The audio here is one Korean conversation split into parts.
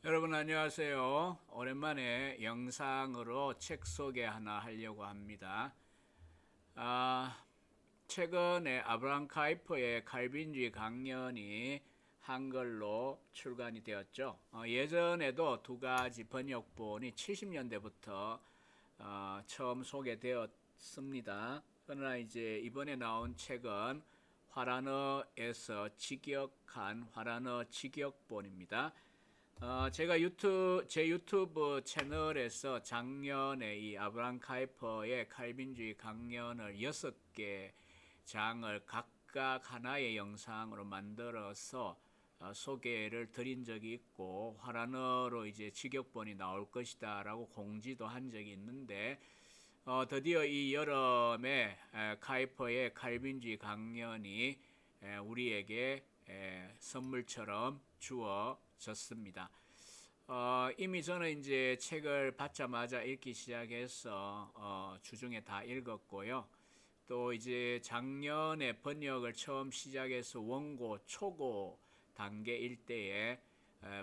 여러분 안녕하세요. 오랜만에 영상으로 책 소개 하나 하려고 합니다. 아, 최근에 아브라함 카이퍼의 칼빈주의 강연이 한글로 출간이 되었죠. 예전에도 두 가지 번역본이 70년대부터 처음 소개되었습니다. 그러나 이제 이번에 나온 책은 화란어에서 직역한 화란어 직역본입니다. 제가 제 유튜브 채널에서 작년에 이 아브라함 카이퍼의 칼빈주의 강연을 6개 장을 각각 하나의 영상으로 만들어서 소개를 드린 적이 있고, 화란어로 이제 직역본이 나올 것이다 라고 공지도 한 적이 있는데, 드디어 이 여름에 카이퍼의 칼빈주의 강연이 우리에게 선물처럼 주어졌습니다. 이미 저는 이제 책을 받자마자 읽기 시작해서 주중에 다 읽었고요. 또 이제 작년에 번역을 처음 시작해서 원고 초고 단계일 때에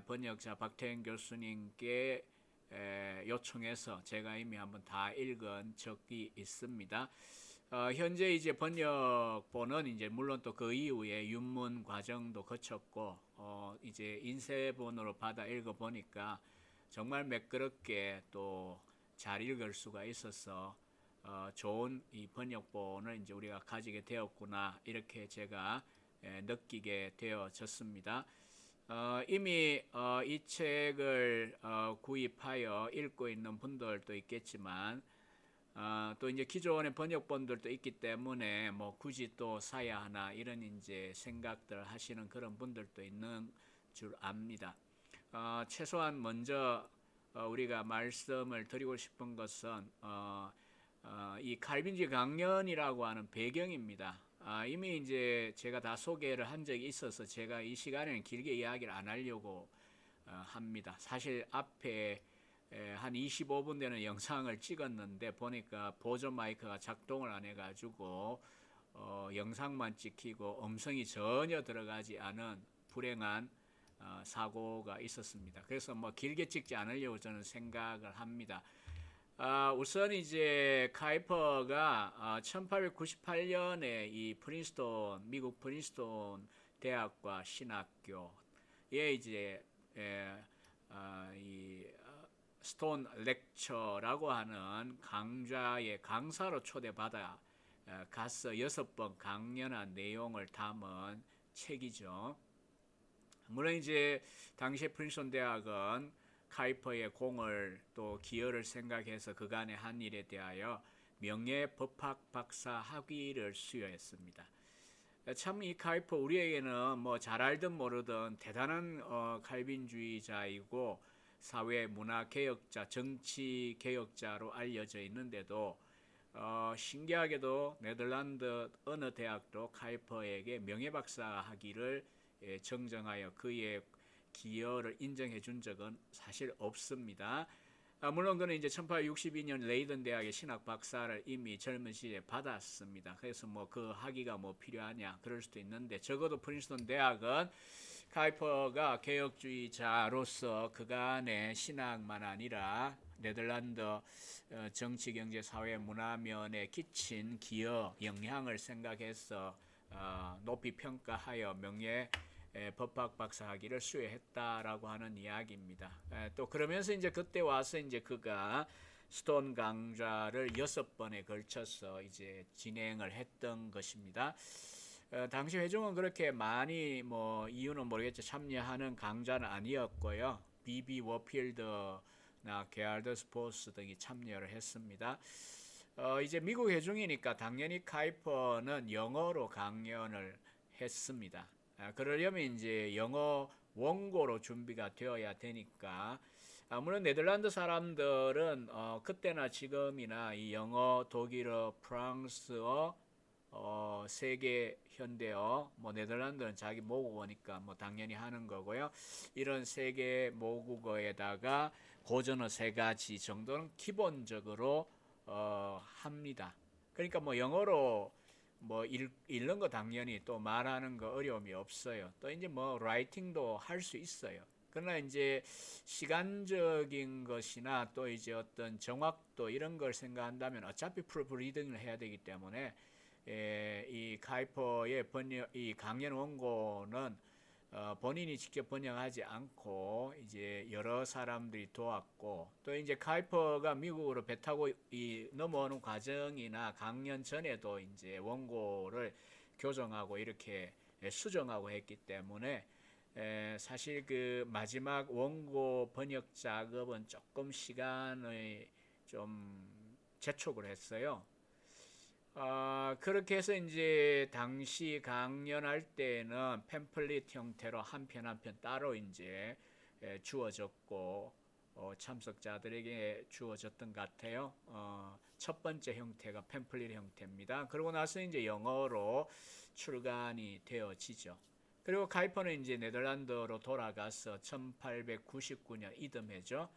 번역자 박태현 교수님께 요청해서 제가 이미 한번 다 읽은 적이 있습니다. 현재 이제 번역본은 이제 물론 또 그 이후에 윤문 과정도 거쳤고, 이제 인쇄본으로 받아 읽어보니까 정말 매끄럽게 또 잘 읽을 수가 있어서 좋은 이 번역본을 이제 우리가 가지게 되었구나, 이렇게 제가 느끼게 되어졌습니다. 이미 이 책을 구입하여 읽고 있는 분들도 있겠지만, 또 이제 기존의 번역본들도 있기 때문에 뭐 굳이 또 사야 하나 이런 이제 생각들 하시는 그런 분들도 있는 줄 압니다. 최소한 먼저 우리가 말씀을 드리고 싶은 것은 이 칼빈주의 강연이라고 하는 배경입니다. 이미 이제 제가 다 소개를 한 적이 있어서 제가 이 시간에는 길게 이야기를 안 하려고 합니다. 사실 앞에 한 25분 되는 영상을 찍었는데 보니까 보조 마이크가 작동을 안 해가지고 영상만 찍히고 음성이 전혀 들어가지 않은 불행한 사고가 있었습니다. 그래서 뭐 길게 찍지 않으려고 저는 생각을 합니다. 우선 이제 카이퍼가 1898년에 이 프린스톤, 미국 프린스톤 대학과 신학교에 이제 이 스톤 렉처라고 하는 강좌의 강사로 초대받아 가서 6번 강연한 내용을 담은 책이죠. 물론 이제 당시 프린스턴 대학은 카이퍼의 공을 또 기여를 생각해서 그간의 한 일에 대하여 명예법학 박사 학위를 수여했습니다. 참 이 카이퍼 우리에게는 뭐 잘 알든 모르든 대단한 칼빈주의자이고 사회 문화 개혁자, 정치 개혁자로 알려져 있는데도 신기하게도 네덜란드 어느 대학도 카이퍼에게 명예박사 학위를 정정하여 그의 기여를 인정해 준 적은 사실 없습니다. 물론 그는 이제 1862년 레이든 대학의 신학 박사를 이미 젊은 시기에 받았습니다. 그래서 뭐 그 학위가 뭐 필요하냐 그럴 수도 있는데, 적어도 프린스턴 대학은 카이퍼가 개혁주의자로서 그간의 신학만 아니라 네덜란드 정치, 경제, 사회, 문화면에 끼친 기여, 영향을 생각해서 높이 평가하여 명예 법학 박사 학위를 수여했다라고 하는 이야기입니다. 또 그러면서 이제 그때 와서 이제 그가 스톤 강좌를 6번에 걸쳐서 이제 진행을 했던 것입니다. 당시 회중은 그렇게 많이 뭐 이유는 모르겠죠. 참여하는 강좌는 아니었고요. 비비 워필드나 게알드 스포스 등이 참여를 했습니다. 이제 미국 회중이니까 당연히 카이퍼는 영어로 강연을 했습니다. 그러려면 이제 영어 원고로 준비가 되어야 되니까, 물론 네덜란드 사람들은 그때나 지금이나 이 영어, 독일어, 프랑스어, 세계 현대어, 뭐 네덜란드는 자기 모국어니까 뭐 당연히 하는 거고요. 이런 세계 모국어에다가 고전어 3가지 정도는 기본적으로 합니다. 그러니까 뭐 영어로 뭐 읽는 거 당연히 또 말하는 거 어려움이 없어요. 또 이제 뭐 라이팅도 할 수 있어요. 그러나 이제 시간적인 것이나 또 이제 어떤 정확도 이런 걸 생각한다면 어차피 프로프 리딩을 해야 되기 때문에 이 카이퍼의 번역, 이 강연 원고는 본인이 직접 번역하지 않고 이제 여러 사람들이 도왔고, 또 이제 카이퍼가 미국으로 배 타고 넘어오는 과정이나 강연 전에도 이제 원고를 교정하고 이렇게 수정하고 했기 때문에 사실 그 마지막 원고 번역 작업은 조금 시간을 좀 재촉을 했어요. 그렇게 해서 이제 당시 강연할 때는 팸플릿 형태로 한 편 한 편 따로 이제 주어졌고 참석자들에게 주어졌던 것 같아요. 첫 번째 형태가 팸플릿 형태입니다. 그러고 나서 이제 영어로 출간이 되어지죠. 그리고 카이퍼는 이제 네덜란드로 돌아가서 1899년 이듬해죠.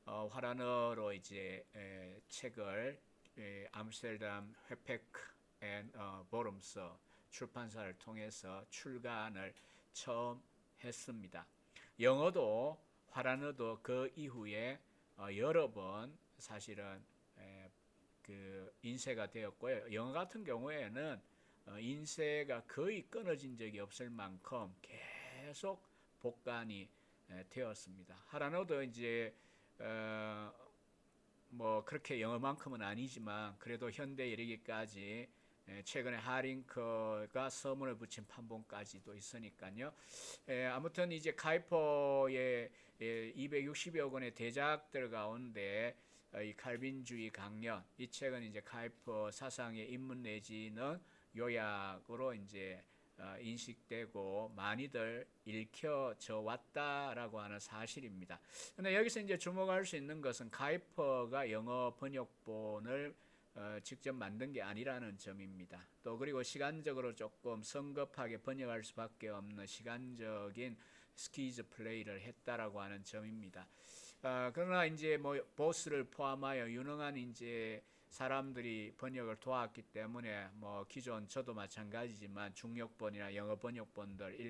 화란어로 이제 책을 암스테르담 회페크 앤 보름스 출판사를 통해서 출간을 처음 했습니다. 영어도 화란어도 그 이후에 여러 번 사실은 그 인쇄가 되었고요. 영어 같은 경우에는 인쇄가 거의 끊어진 적이 없을 만큼 계속 복간이 되었습니다. 화란어도 이제 뭐 그렇게 영어만큼은 아니지만 그래도 현대에 이르기까지 최근에 하링크가 서문을 붙인 판본까지도 있으니까요. 아무튼 이제 카이퍼의 260여 권의 대작들 가운데 이 칼빈주의 강연, 이 책은 이제 카이퍼 사상의 입문 내지는 요약으로 이제 인식되고 많이들 읽혀져 왔다라고 하는 사실입니다. 근데 여기서 이제 주목할 수 있는 것은 카이퍼가 영어 번역본을 직접 만든 게 아니라는 점입니다. 또 그리고 시간적으로 조금 성급하게 번역할 수밖에 없는 시간적인 스키즈 플레이를 했다라고 하는 점입니다. 그러나 이제 뭐 보스를 포함하여 유능한 이제 사람들이 번역을 도왔기 때문에 뭐 기존 저도 마찬가지지만 중역본이나 영어 번역본들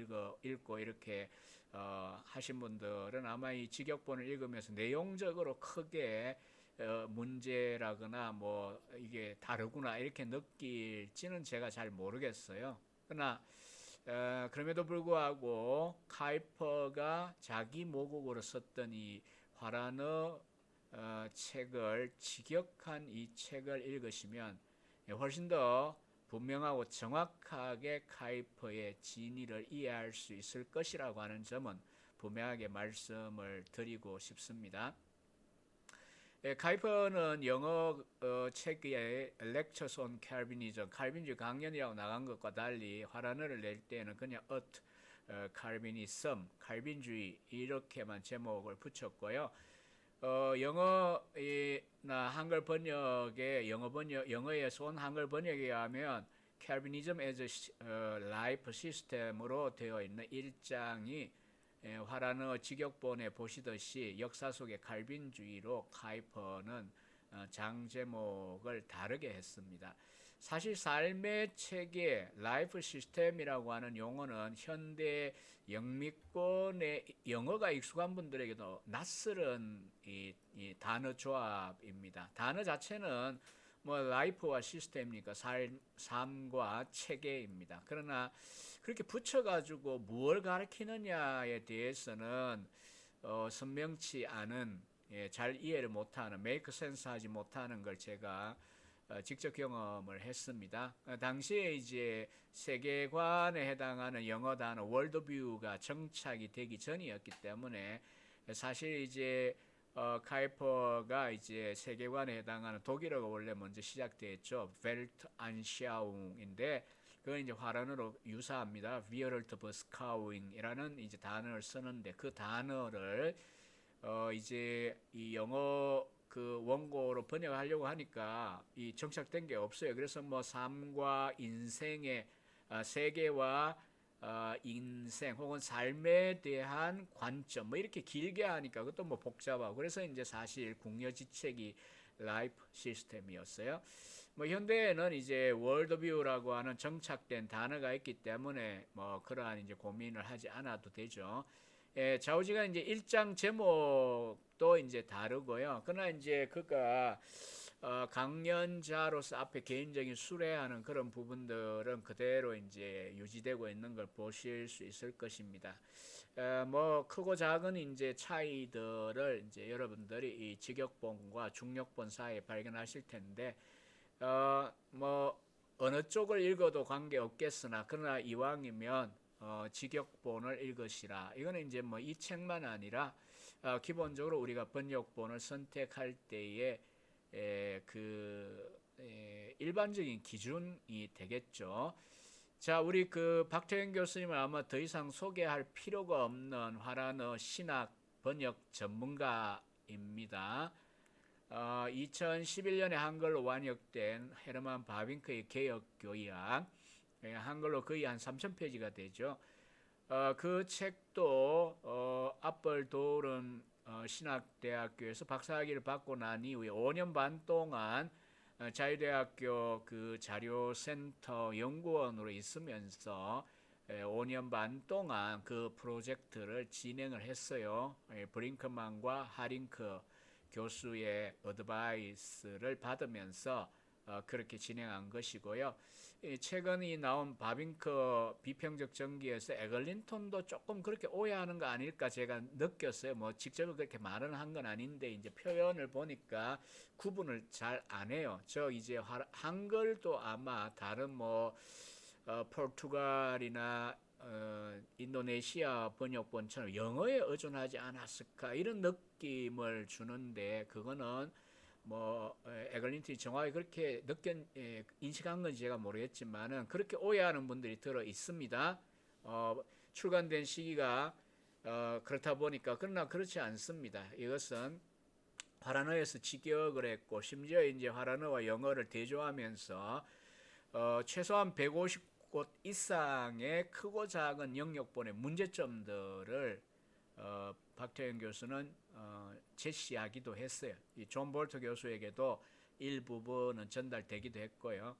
읽고 이렇게 하신 분들은 아마 이 직역본을 읽으면서 내용적으로 크게 문제라거나 뭐 이게 다르구나 이렇게 느낄지는 제가 잘 모르겠어요. 그러나 그럼에도 불구하고 카이퍼가 자기 모국어로 썼던 이 화란어 책을 직역한 이 책을 읽으시면 훨씬 더 분명하고 정확하게 카이퍼의 진위를 이해할 수 있을 것이라고 하는 점은 분명하게 말씀을 드리고 싶습니다. 카이퍼는 영어 책의 Lectures on Calvinism, 칼빈주의 강연이라고 나간 것과 달리 화란어를 낼 때는 그냥 칼비니즘, 칼빈주의 이렇게만 제목을 붙였고요. 영어나 한글 번역에 영어에서 온 한글 번역에 의하면 Calvinism as a Life System으로 되어 있는 1장이 화란어 직역본에 보시듯이 역사 속의 칼빈주의로 카이퍼는 장 제목을 다르게 했습니다. 사실 삶의 체계, 라이프 시스템이라고 하는 용어는 현대 영미권의 영어가 익숙한 분들에게도 낯설은 이 단어 조합입니다. 단어 자체는 뭐 라이프와 시스템이니까 삶과 체계입니다. 그러나 그렇게 붙여가지고 무엇을 가리키느냐에 대해서는 선명치 않은, 잘 이해를 못하는, 메이크 센스 하지 못하는 걸 제가 직접 경험을 했습니다. 당시에 이제 세계관에 해당하는 영어 단어 월드뷰가 정착이 되기 전이었기 때문에 사실 이제 카이퍼가 이제 세계관에 해당하는 독일어가 원래 먼저 시작됐죠. 벨트안샤웅인데 그건 이제 화란어로 유사합니다. 비어럴트버스카우잉이라는 이제 단어를 쓰는데 그 단어를 이제 이 영어 그 원고로 번역하려고 하니까 이 정착된 게 없어요. 그래서 뭐 삶과 인생의 세계와 인생 혹은 삶에 대한 관점 뭐 이렇게 길게 하니까 그것도 뭐 복잡하고 그래서 이제 사실 궁여지책이 라이프 시스템이었어요. 뭐 현대에는 이제 월드뷰라고 하는 정착된 단어가 있기 때문에 뭐 그러한 이제 고민을 하지 않아도 되죠. 좌우지간 이제 1장 제목도 이제 다르고요. 그러나 이제 그가 강연자로서 앞에 개인적인 수레하는 그런 부분들은 그대로 이제 유지되고 있는 걸 보실 수 있을 것입니다. 뭐 크고 작은 이제 차이들을 이제 여러분들이 이 직역본과 중역본 사이에 발견하실 텐데, 뭐 어느 쪽을 읽어도 관계 없겠으나 그러나 이왕이면 직역본을 읽으시라. 이거는 이제 뭐 이 책만 아니라 기본적으로 우리가 번역본을 선택할 때에 일반적인 기준이 되겠죠. 자, 우리 그 박태현 교수님은 아마 더 이상 소개할 필요가 없는 화란어 신학 번역 전문가입니다. 2011년에 한글로 완역된 헤르만 바빙크의 개혁교의학, 한글로 거의 한 3,000페이지가 되죠. 그 책도 앞벌도른 신학대학교에서 박사학위를 받고 난 이후에 5년 반 동안 자유대학교 그 자료센터 연구원으로 있으면서 5년 반 동안 그 프로젝트를 진행을 했어요. 브링크만과 하링크 교수의 어드바이스를 받으면서 그렇게 진행한 것이고요. 최근에 나온 바빙크 비평적 전기에서 에글린톤도 조금 그렇게 오해하는 거 아닐까 제가 느꼈어요. 뭐 직접 그렇게 말은 한 건 아닌데 이제 표현을 보니까 구분을 잘 안 해요. 저 이제 한글도 아마 다른 뭐 포르투갈이나 인도네시아 번역본처럼 영어에 의존하지 않았을까 이런 느낌을 주는데, 그거는 뭐 에글린턴이 정확히 그렇게 인식한 건지 제가 모르겠지만은 그렇게 오해하는 분들이 들어 있습니다. 출간된 시기가 그렇다 보니까. 그러나 그렇지 않습니다. 이것은 화란어에서 직역을 했고, 심지어 이제 화란어와 영어를 대조하면서 최소한 150곳 이상의 크고 작은 영역본의 문제점들을 박태현 교수는 제시하기도 했어요. 이 존 볼터 교수에게도 일부분은 전달되기도 했고요.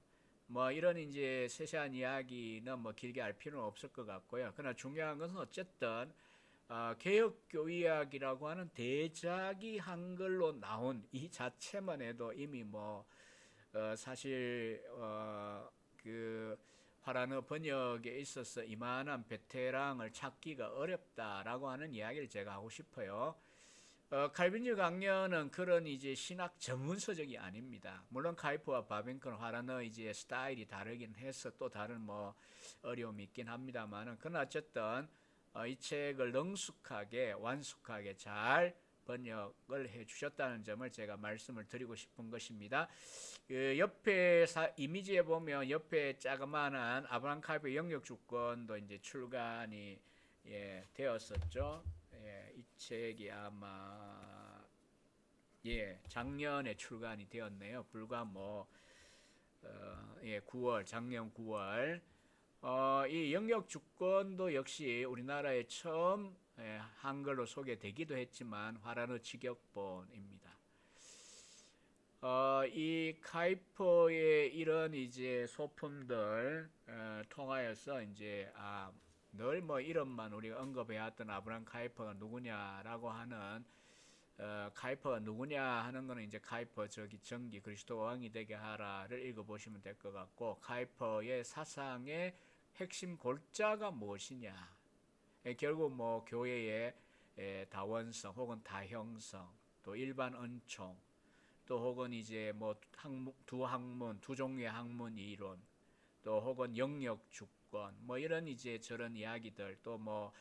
뭐 이런 이제 세세한 이야기는 뭐 길게 할 필요는 없을 것 같고요. 그러나 중요한 것은 어쨌든 개혁교의학이라고 하는 대작이 한글로 나온 이 자체만 해도 이미 뭐 사실 그 화란어 번역에 있어서 이만한 베테랑을 찾기가 어렵다라고 하는 이야기를 제가 하고 싶어요. 칼빈주 강연은 그런 이제 신학 전문 서적이 아닙니다. 물론 카이퍼와 바빙크는 화란어 이제 스타일이 다르긴 해서 또 다른 뭐 어려움이 있긴 합니다만은, 그러나 어쨌든 이 책을 능숙하게 완숙하게 잘 번역을 해 주셨다는 점을 제가 말씀을 드리고 싶은 것입니다. 그 옆에 이미지에 보면 옆에 자그마한 아브라함 카이퍼 영역 주권도 이제 출간이 되었었죠. 이 책이 아마 작년에 출간이 되었네요. 불과 뭐 9월, 작년 9월. 이 영역 주권도 역시 우리나라에 처음 한글로 소개되기도 했지만 화란어 직역본입니다. 이 카이퍼의 이런 이제 소품들 통하여서 이제 늘 뭐 이름만 우리가 언급해왔던 아브라함 카이퍼가 누구냐라고 하는 카이퍼가 누구냐 하는 거는 이제 카이퍼 전기 그리스도 왕이 되게 하라를 읽어보시면 될 것 같고, 카이퍼의 사상의 핵심 골자가 무엇이냐, 결국 뭐 교회의 다원성 혹은 다형성, 또 일반 은총, 또 혹은 이제 뭐 두 종류의 학문 이론, 또 혹은 영역 주권, 뭐 이런 이제 저런 이야기들, 또 뭐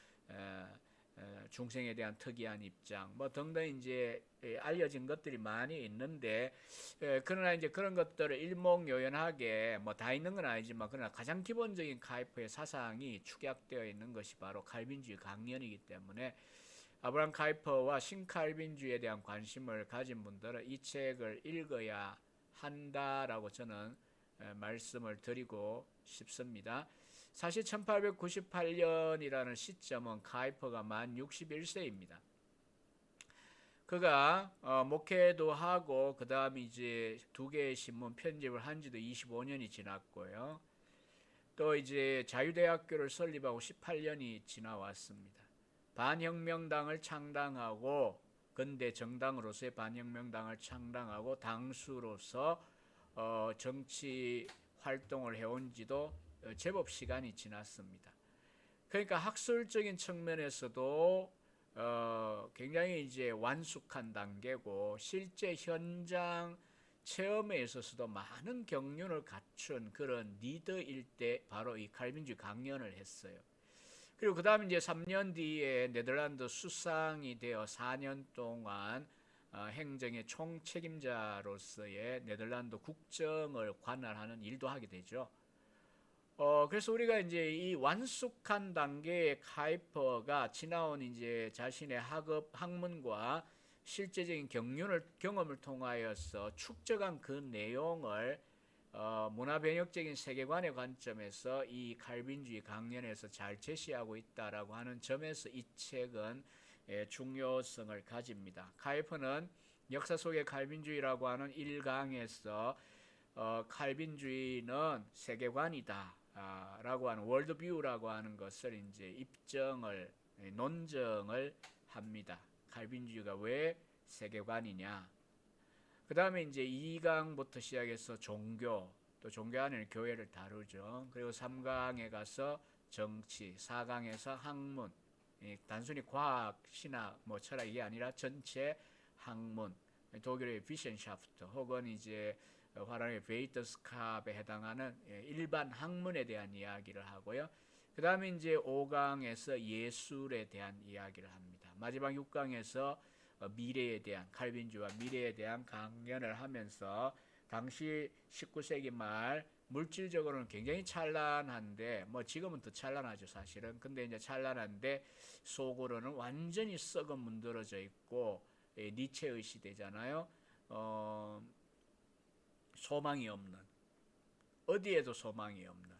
중생에 대한 특이한 입장, 뭐 등등 이제 알려진 것들이 많이 있는데, 그러나 이제 그런 것들을 일목요연하게 뭐 다 있는 건 아니지만, 그러나 가장 기본적인 카이퍼의 사상이 축약되어 있는 것이 바로 칼빈주의 강연이기 때문에 아브라함 카이퍼와 신칼빈주의에 대한 관심을 가진 분들은 이 책을 읽어야 한다라고 저는 말씀을 드리고 싶습니다. 사실 1898년이라는 시점은 카이퍼가 만 61세입니다. 그가 목회도 하고 그 다음 이제 2개의 신문 편집을 한 지도 25년이 지났고요. 또 이제 자유대학교를 설립하고 18년이 지나왔습니다. 반혁명당을 창당하고 근대 정당으로서의 반혁명당을 창당하고 당수로서 정치 활동을 해온 지도 제법 시간이 지났습니다. 그러니까 학술적인 측면에서도 굉장히 이제 완숙한 단계고 실제 현장 체험에 있어서도 많은 경륜을 갖춘 그런 리더일 때 바로 이 칼빈주의 강연을 했어요. 그리고 그 다음 이제 3년 뒤에 네덜란드 수상이 되어 4년 동안 행정의 총책임자로서의 네덜란드 국정을 관할하는 일도 하게 되죠. 그래서 우리가 이제 이 완숙한 단계의 카이퍼가 지나온 이제 자신의 학문과 실제적인 경험을 통하여서 축적한 그 내용을 문화 변혁적인 세계관의 관점에서 이 칼빈주의 강연에서 잘 제시하고 있다라고 하는 점에서 이 책은 중요성을 가집니다. 카이퍼는 역사 속의 칼빈주의라고 하는 1강에서 칼빈주의는 세계관이다 라고 하는 월드뷰라고 하는 것을 이제 논정을 합니다. 칼빈주의가 왜 세계관이냐. 그 다음에 이제 2강부터 시작해서 종교, 또 종교 안에는 교회를 다루죠. 그리고 3강에 가서 정치, 4강에서 학문, 단순히 과학, 신학, 뭐 철학 이게 아니라 전체 학문, 독일의 비션샤프트 혹은 이제 화랑의 베이터스캅에 해당하는 일반 학문에 대한 이야기를 하고요. 그 다음에 이제 5강에서 예술에 대한 이야기를 합니다. 마지막 6강에서 미래에 대한 칼빈주의와 미래에 대한 강연을 하면서 당시 19세기 말 물질적으로는 굉장히 찬란한데 뭐 지금은 더 찬란하죠 사실은. 근데 이제 찬란한데 속으로는 완전히 썩어 문드러져 있고 니체의 시대잖아요. 소망이 없는, 어디에도 소망이 없는,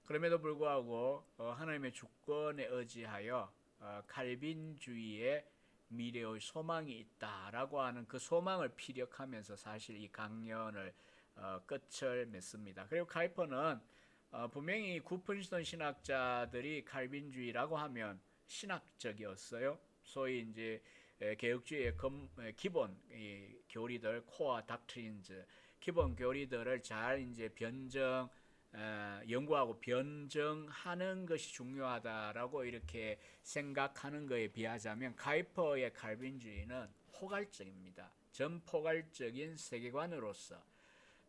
그럼에도 불구하고 하나님의 주권에 의지하여 칼빈주의의 미래의 소망이 있다라고 하는 그 소망을 피력하면서 사실 이 강연을 끝을 맺습니다. 그리고 카이퍼는 분명히 구푼스턴 신학자들이 칼빈주의라고 하면 신학적이었어요. 소위 이제 개혁주의의 기본 교리들, 코어 닥트린즈, 기본 교리들을 잘 이제 연구하고 변증하는 것이 중요하다라고 이렇게 생각하는 것에 비하자면 카이퍼의 칼빈주의는 포괄적입니다. 전포괄적인 세계관으로서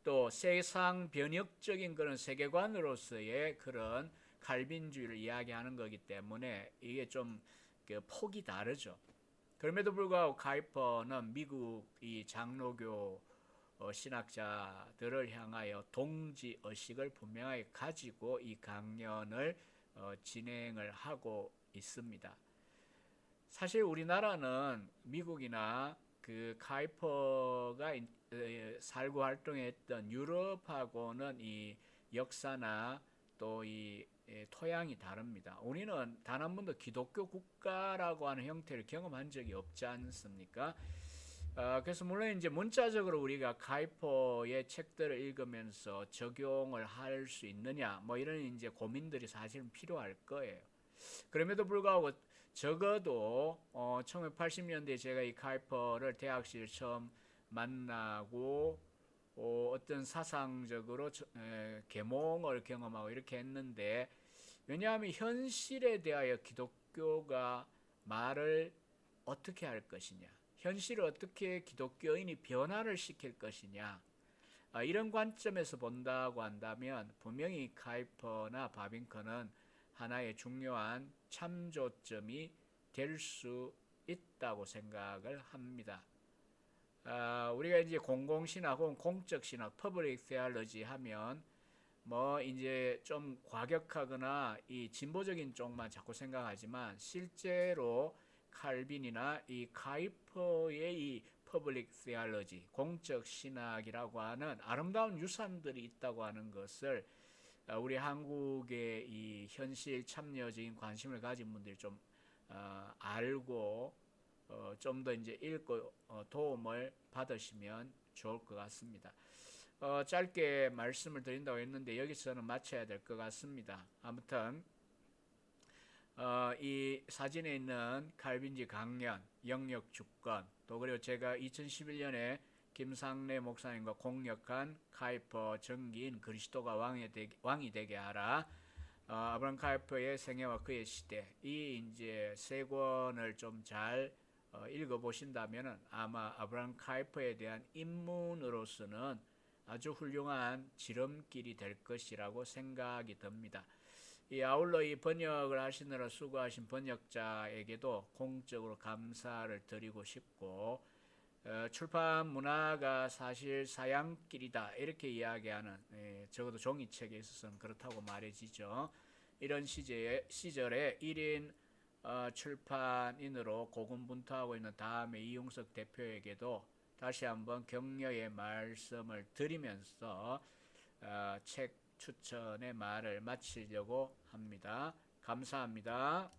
또 세상 변혁적인 그런 세계관으로서의 그런 칼빈주의를 이야기하는 거기 때문에 이게 좀 폭이 다르죠. 그럼에도 불구하고 카이퍼는 미국 이 장로교 신학자들을 향하여 동지의식을 분명하게 가지고 이 강연을 진행을 하고 있습니다. 사실 우리나라는 미국이나 그 카이퍼가 살고 활동했던 유럽하고는 이 역사나 또 이 토양이 다릅니다. 우리는 단 한 번도 기독교 국가라고 하는 형태를 경험한 적이 없지 않습니까? 그래서 물론 이제 문자적으로 우리가 카이퍼의 책들을 읽으면서 적용을 할 수 있느냐 뭐 이런 이제 고민들이 사실은 필요할 거예요. 그럼에도 불구하고 적어도 1980년대에 제가 이 카이퍼를 대학시절 처음 만나고 어떤 사상적으로 계몽을 경험하고 이렇게 했는데, 왜냐하면 현실에 대하여 기독교가 말을 어떻게 할 것이냐, 현실을 어떻게 기독교인이 변화를 시킬 것이냐, 이런 관점에서 본다고 한다면 분명히 카이퍼나 바빙컨은 하나의 중요한 참조점이 될 수 있다고 생각을 합니다. 우리가 이제 공공신학 혹은 공적신학, 퍼블릭 테올로지 하면 뭐 이제 좀 과격하거나 이 진보적인 쪽만 자꾸 생각하지만 실제로 칼빈이나 이 카이퍼의 이 퍼블릭 테올로지, 공적 신학이라고 하는 아름다운 유산들이 있다고 하는 것을 우리 한국의 이 현실 참여적인 관심을 가진 분들이 좀 알고 좀 더 이제 읽고 도움을 받으시면 좋을 것 같습니다. 짧게 말씀을 드린다고 했는데 여기서는 마쳐야 될 것 같습니다. 아무튼 이 사진에 있는 칼빈지 강연, 영역 주권, 또 그리고 제가 2011년에 김상래 목사님과 공역한 카이퍼 전기인 그리스도가 왕이 되게 하라. 아브라함 카이퍼의 생애와 그의 시대, 이 이제 세 권을 좀 잘 읽어보신다면은 아마 아브라함 카이퍼에 대한 입문으로서는 아주 훌륭한 지름길이 될 것이라고 생각이 듭니다. 아울러 이 번역을 하시느라 수고하신 번역자에게도 공적으로 감사를 드리고 싶고, 출판 문화가 사실 사양길이다 이렇게 이야기하는, 적어도 종이책에 있어서는 그렇다고 말해지죠. 이런 시절에 1인 출판인으로 고군분투하고 있는 다음에 이용석 대표에게도 다시 한번 격려의 말씀을 드리면서 책 추천의 말을 마치려고 합니다. 감사합니다.